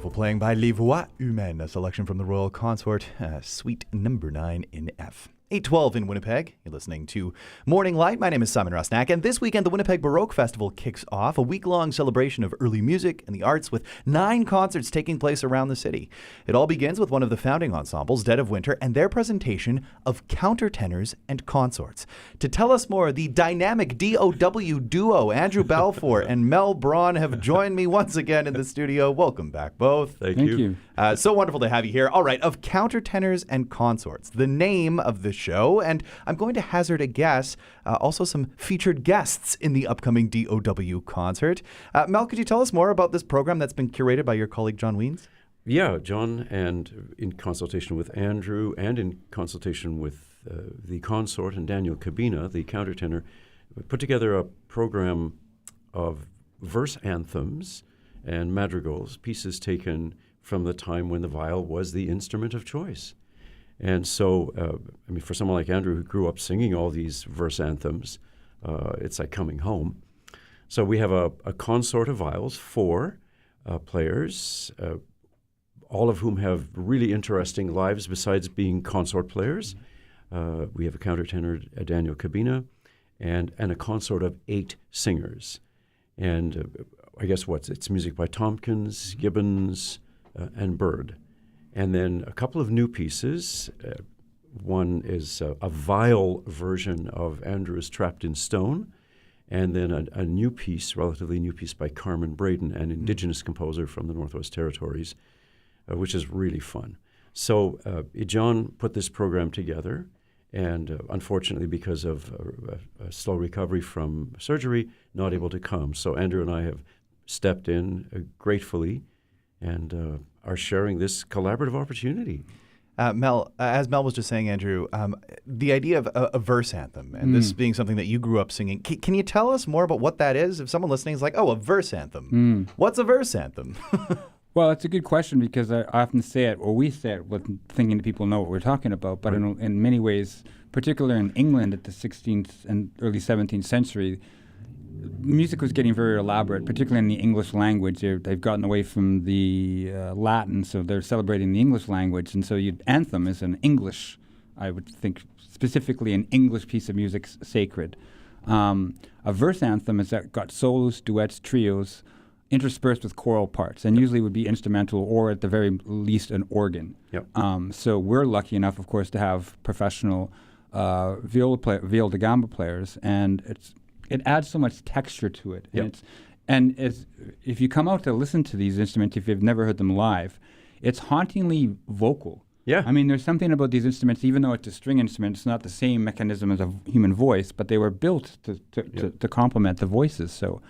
Beautiful playing by Les Voix Humaines, a selection from the Royal Consort, Suite number 9 in F. 8:12 in Winnipeg. You're listening to Morning Light. My name is Simon Rusnak, and this weekend the Winnipeg Baroque Festival kicks off, a week-long celebration of early music and the arts with 9 concerts taking place around the city. It all begins with one of the founding ensembles, Dead of Winter, and their presentation of Countertenors and Consorts. To tell us more, the dynamic DOW duo, Andrew Balfour and Mel Braun, have joined me once again in the studio. Welcome back, both. Thank you. So wonderful to have you here. All right, of Countertenors and Consorts, the name of the show, and I'm going to hazard a guess, also some featured guests in the upcoming DOW concert. Mel, could you tell us more about this program that's been curated by your colleague John Weens? Yeah, John, and in consultation with Andrew and in consultation with the consort and Daniel Cabina, the countertenor, put together a program of verse anthems and madrigals, pieces taken from the time when the viol was the instrument of choice. And so, for someone like Andrew who grew up singing all these verse anthems, it's like coming home. So we have a consort of viols, 4 players, all of whom have really interesting lives besides being consort players. We have a countertenor, Daniel Cabina, and a consort of 8 singers. And I guess it's music by Tompkins, Gibbons, and Bird. And then a couple of new pieces. One is a viol version of Andrew's Trapped in Stone, and then a new piece, relatively new piece by Carmen Braden, an indigenous composer from the Northwest Territories, which is really fun. So John put this program together, and unfortunately, because of a slow recovery from surgery, not able to come. So Andrew and I have stepped in gratefully and are sharing this collaborative opportunity. Mel, as Mel was just saying, Andrew, the idea of a verse anthem, and this being something that you grew up singing, can you tell us more about what that is? If someone listening is like, oh, a verse anthem. What's a verse anthem? Well, it's a good question because I often say it, or we say it, thinking that people know what we're talking about. But in many ways, particularly in England at the 16th and early 17th century, music was getting very elaborate, particularly in the English language. They've gotten away from the Latin, so they're celebrating the English language. And so anthem is an English, I would think, specifically an English piece of music sacred. A verse anthem is that got solos, duets, trios, interspersed with choral parts, and usually would be instrumental or at the very least an organ. Yep. So we're lucky enough, of course, to have professional viola da gamba players, and it adds so much texture to it. Yep. And if you come out to listen to these instruments, if you've never heard them live, it's hauntingly vocal. Yeah. I mean, there's something about these instruments, even though it's a string instrument, it's not the same mechanism as a human voice, but they were built to complement the voices. So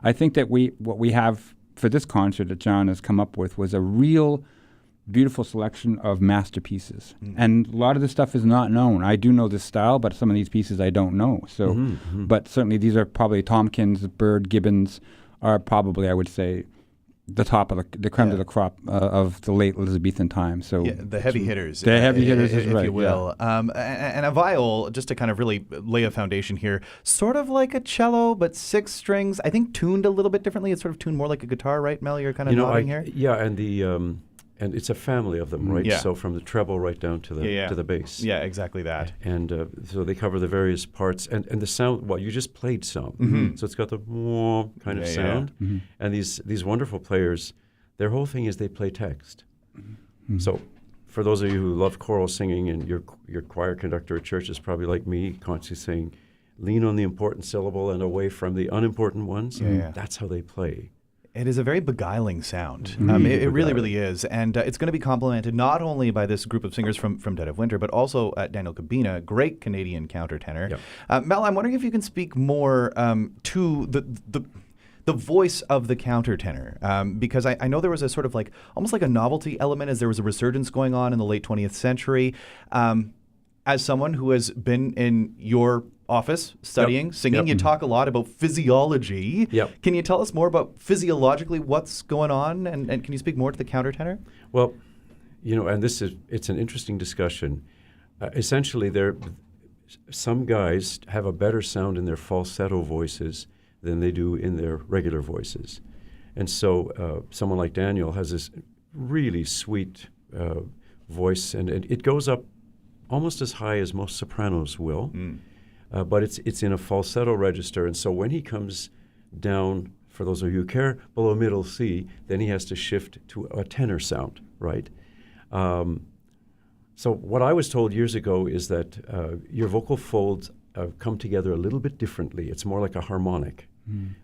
I think that what we have for this concert that John has come up with was a real beautiful selection of masterpieces. And a lot of this stuff is not known. I do know this style, but some of these pieces I don't know. So, but certainly these are probably Tompkins, Bird, Gibbons are probably, I would say, the top of the creme de la crop of the late Elizabethan time. So the heavy hitters. The heavy hitters is if right, you will. Yeah. And a viol, just to kind of really lay a foundation here, sort of like a cello, but 6 strings, I think tuned a little bit differently. It's sort of tuned more like a guitar, right, Mel? You're kind of nodding here? Yeah, and it's a family of them, right? Yeah. So from the treble right down to the bass. Yeah, exactly that. And so they cover the various parts. And the sound, well, you just played some. So it's got the wah kind of sound. And these wonderful players, their whole thing is they play text. So for those of you who love choral singing, and your choir conductor at church is probably like me, constantly saying, lean on the important syllable and away from the unimportant ones. That's how they play. It is a very beguiling sound. It really, really is. And it's going to be complemented not only by this group of singers from Dead of Winter, but also Daniel Cabina, great Canadian countertenor. Yep. Mel, I'm wondering if you can speak more to the voice of the countertenor, because I know there was a sort of like, almost like a novelty element as there was a resurgence going on in the late 20th century. As someone who has been in your office studying, singing, you talk a lot about physiology. Can you tell us more about physiologically what's going on, and can you speak more to the countertenor? Well, and it's an interesting discussion. Essentially, some guys have a better sound in their falsetto voices than they do in their regular voices. And so someone like Daniel has this really sweet voice, and it goes up almost as high as most sopranos will, but it's in a falsetto register, and so when he comes down, for those of you who care, below middle C, then he has to shift to a tenor sound, right? So what I was told years ago is that your vocal folds come together a little bit differently. It's more like a harmonic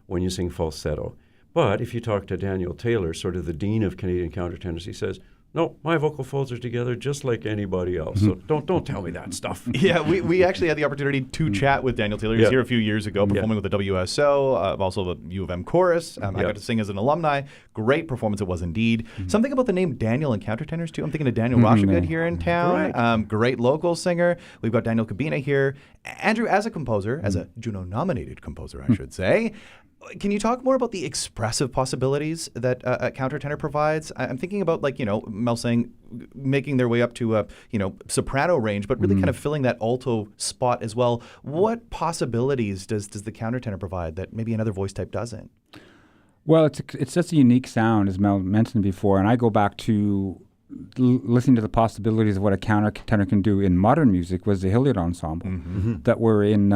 when you sing falsetto. But if you talk to Daniel Taylor, sort of the dean of Canadian countertenors, he says, no, my vocal folds are together just like anybody else. So don't tell me that stuff. Yeah, we actually had the opportunity to chat with Daniel Taylor. He was here a few years ago performing with the WSO, also the U of M chorus. I got to sing as an alumni. Great performance it was indeed. Something about the name Daniel and countertenors too. I'm thinking of Daniel Rochagood here in town. Right. Great local singer. We've got Daniel Cabina here. Andrew, as a composer, as a Juno-nominated composer, I should say, can you talk more about the expressive possibilities that a countertenor provides? I'm thinking about, like, Mel saying, making their way up to a, soprano range, but really kind of filling that alto spot as well. What possibilities does the countertenor provide that maybe another voice type doesn't? Well, it's just a unique sound, as Mel mentioned before, and I go back to listening to the possibilities of what a countertenor can do in modern music was the Hilliard Ensemble that were in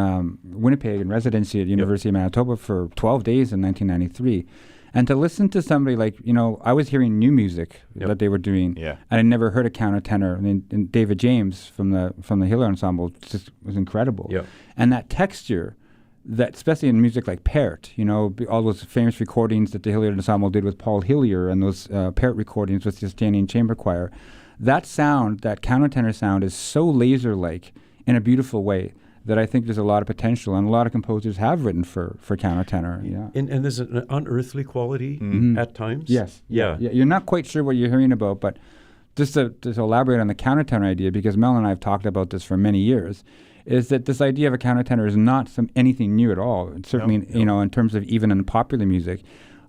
Winnipeg in residency at University of Manitoba for 12 days in 1993. And to listen to somebody like, I was hearing new music that they were doing, and I never heard a countertenor. And David James from the Hilliard Ensemble just was incredible. And that texture, that especially in music like Parrot, all those famous recordings that the Hilliard Ensemble did with Paul Hillier and those Parrot recordings with the Standing Chamber Choir, that sound, that countertenor sound is so laser-like in a beautiful way that I think there's a lot of potential, and a lot of composers have written for countertenor. And there's an unearthly quality at times. Yes. Yeah. You're not quite sure what you're hearing about, but just to elaborate on the countertenor idea, because Mel and I have talked about this for many years, is that this idea of a countertenor is not anything new at all. It's certainly, in terms of even in popular music,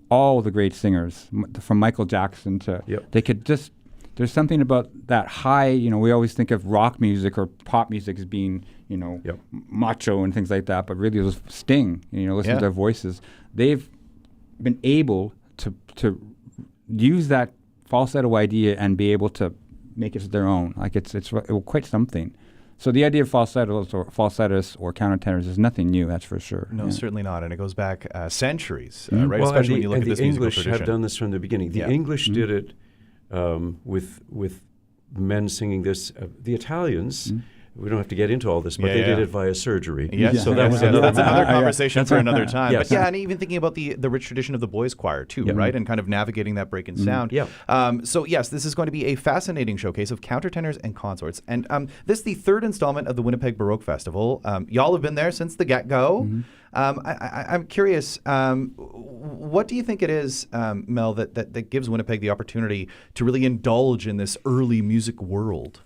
all the great singers, from Michael Jackson to, they could just, there's something about that high, we always think of rock music or pop music as being, macho and things like that, but really those Sting, listen to their voices. They've been able to use that falsetto idea and be able to make it their own. Like it's quite something. So the idea of falsettists or countertenors is nothing new, that's for sure. No, certainly not, and it goes back centuries, right? Well, especially when you look at this musical tradition. The English have done this from the beginning. The English did it with men singing this. The Italians, we don't have to get into all this, but they did it via surgery. Yes. So that was that's another conversation for another time. But and even thinking about the rich tradition of the boys' choir too, right? And kind of navigating that break in sound. So yes, this is going to be a fascinating showcase of countertenors and consorts. And this is the third installment of the Winnipeg Baroque Festival. Y'all have been there since the get-go. I'm curious, what do you think it is, Mel, that gives Winnipeg the opportunity to really indulge in this early music world?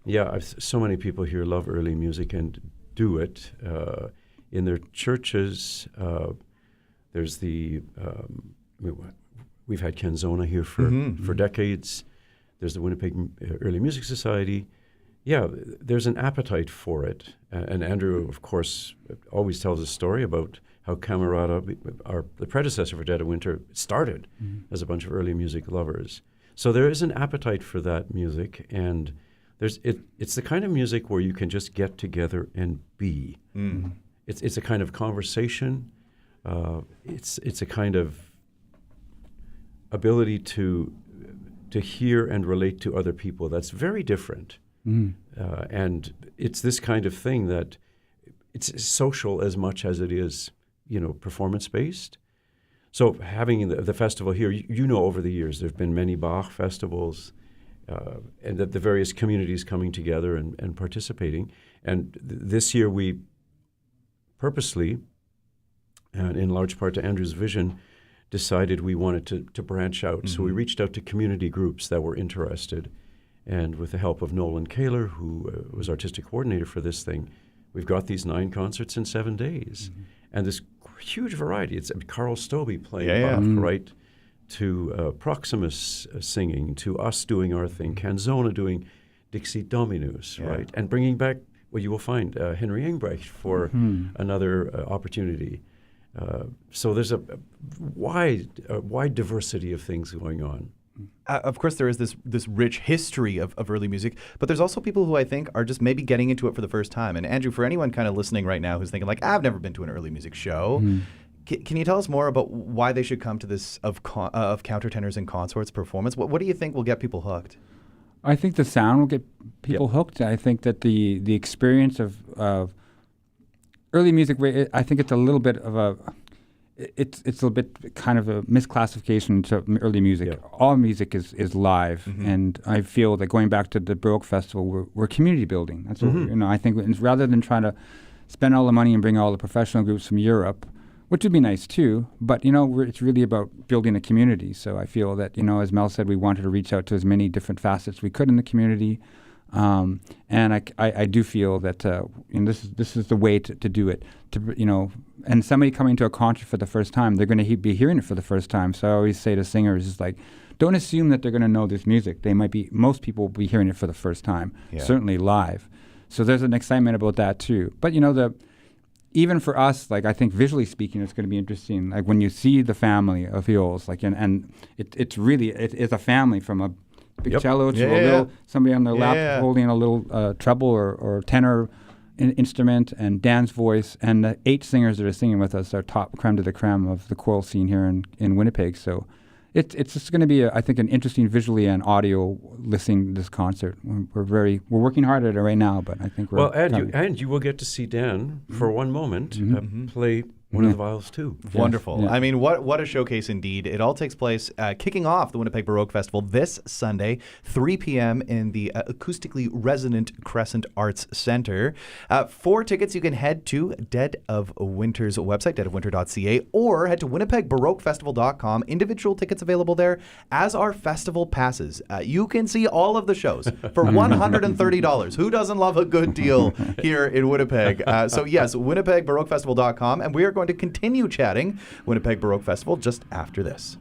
Yeah, so many people here love early music and do it. In their churches, there's we've had Canzona here for decades. There's the Winnipeg Early Music Society. Yeah, there's an appetite for it. And Andrew, of course, always tells a story about how Camerata, the predecessor for Dead of Winter, started as a bunch of early music lovers. So there is an appetite for that music, and it's the kind of music where you can just get together and be. It's a kind of conversation. It's a kind of ability to hear and relate to other people that's very different. And it's this kind of thing that it's social as much as it is, performance-based. So having the festival here, over the years, there have been many Bach festivals, and the various communities coming together and participating. And this year we purposely, and in large part to Andrew's vision, decided we wanted to branch out. So we reached out to community groups that were interested. And with the help of Nolan Kaler, who was artistic coordinator for this thing, we've got these 9 concerts in 7 days. And this huge variety. It's Carl Stobie playing Bach, right? To Proximus singing, to us doing our thing, Canzona doing Dixie Dominus, right? And bringing back, you will find Henry Engbrecht for another opportunity. So there's a wide diversity of things going on. of course, there is this rich history of early music, but there's also people who I think are just maybe getting into it for the first time. And Andrew, for anyone kind of listening right now who's thinking like, I've never been to an early music show, can you tell us more about why they should come to this of Countertenors and Consorts performance? What do you think will get people hooked? I think the sound will get people hooked. I think that the experience of early music, I think it's a little bit of a it's a bit kind of a misclassification to early music. Yeah. All music is live, and I feel that going back to the Baroque Festival, we're community building. That's what I think. Rather than trying to spend all the money and bring all the professional groups from Europe, which would be nice too, but it's really about building a community. So I feel that as Mel said, we wanted to reach out to as many different facets we could in the community. And I do feel that this is the way to do it. And somebody coming to a concert for the first time, they're going to be hearing it for the first time. So I always say to singers, is like, don't assume that they're going to know this music. Most people will be hearing it for the first time, certainly live. So there's an excitement about that too. But even for us, like I think visually speaking, it's going to be interesting. Like when you see the family of viols, like and it's a family from a big cello to a little somebody on their lap holding a little treble or tenor instrument and Dan's voice, and the 8 singers that are singing with us are top creme de la creme of the choral scene here in Winnipeg. So it's just going to be, I think, an interesting visually and audio listening to this concert. We're working hard at it right now, but I think we're and you will get to see Dan for one moment play one of the viols too. Yes. Wonderful. Yeah. I mean, what a showcase indeed. It all takes place kicking off the Winnipeg Baroque Festival this Sunday, 3 p.m. in the acoustically resonant Crescent Arts Centre. For tickets, you can head to Dead of Winter's website, deadofwinter.ca, or head to winnipegbaroquefestival.com. Individual tickets available there, as are festival passes. You can see all of the shows for $130. Who doesn't love a good deal here in Winnipeg? So yes, winnipegbaroquefestival.com, and we are going to continue chatting Winnipeg Baroque Festival just after this.